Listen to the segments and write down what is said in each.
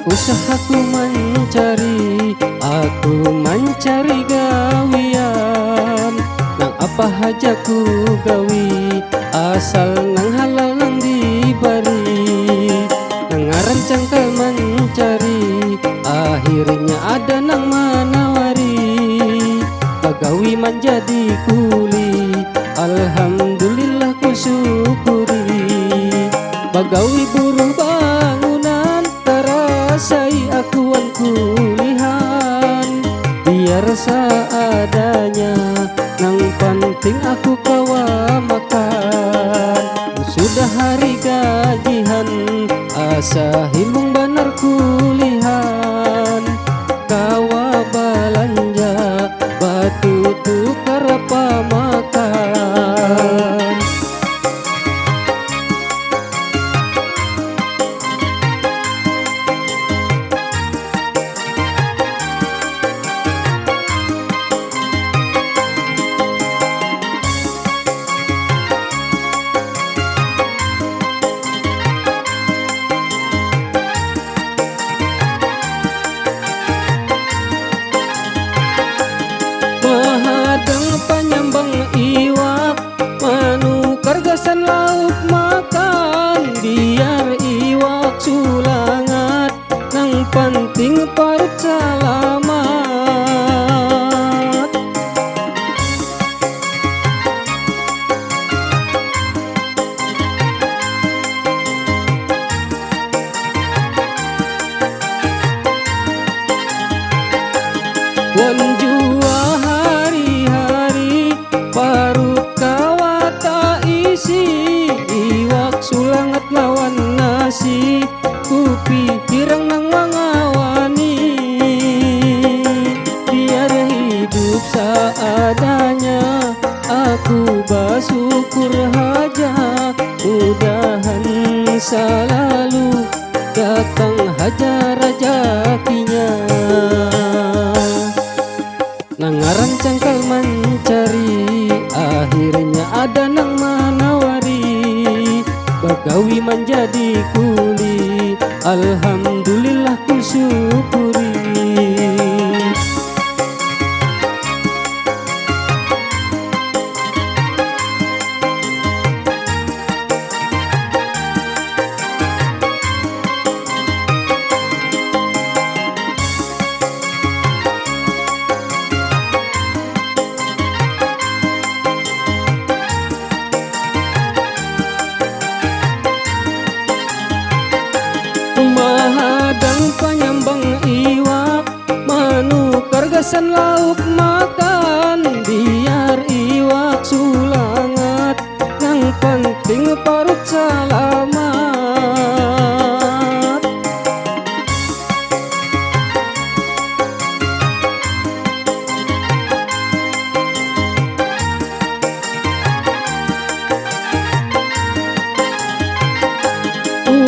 Usahaku mencari gawian, nang apa haja ku gawi, asal nang halal nang dibari. Nang ngarancang ke mencari, akhirnya ada nang manawari. Pagawi menjadi kuli, alhamdulillah ku syukuri. Pagawi buruh bangunan, terasai akuan kulihan. Biar seadanya, nang penting aku kawa makan. Sudah hari gajian, asa himbung banar kulihan. Kawa balanja, batu tukar pamakan. Kargasan lauk makan, biar iwak sulangat, nang penting parut salamat. Wan jua hari-hari parut kawata isi, iwak sulangat lawan nasi, kupi hirang nang mangawani. Biar hidup seadanya, aku bersyukur haja. Mudahan selalu datang haja rezekinya. Nang ngarancang kal mencari, akhirnya ada nang manawari. Bagawi menjadi kuli, alhamdulillah ku syukuri. Mahadang panyambang iwak, manukar gasan lauk makan. Biar iwak sulangat, yang penting parut salamat.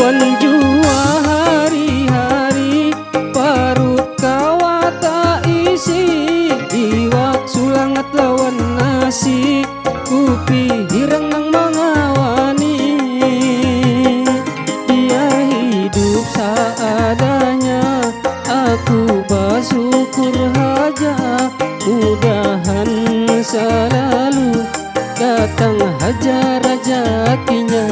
Wan jua hari-hari parut kawata isi, iwak sulangat lawan nasi, kupi hirang nang mangawani. Biar hidup seadanya, aku bersyukur haja. Mudahan selalu datang haja rezekinya.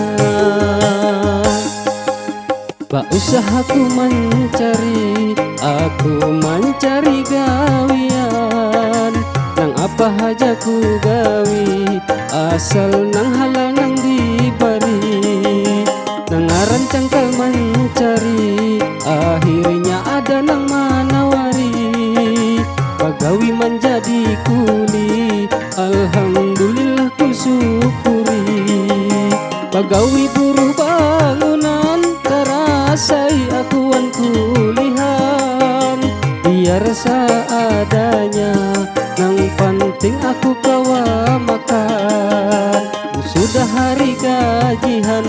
Usahaku mencari, aku mencari gawian, nang apa haja ku gawi, asal nang halal nang dibari. Nang ngarancang kal mencari, akhirnya ada nang manawari. Bagawi menjadi kuli, alhamdulillah ku syukuri. Bagawi buruh bangunan, terasai akuan kulihan. Biar seadanya, nang penting aku kawa makan. Sudah hari gajian,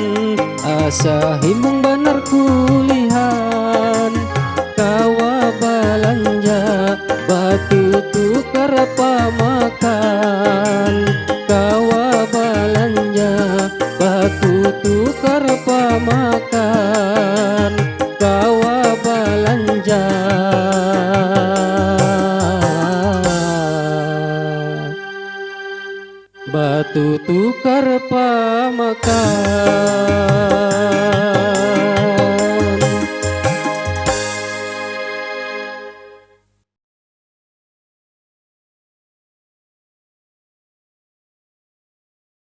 asa himung benar kulihan. Kawa balanja, batu tukar pamakan. Kawa balanja, batu tukar pamakan. Kawa balanja, batu tukar pamakan.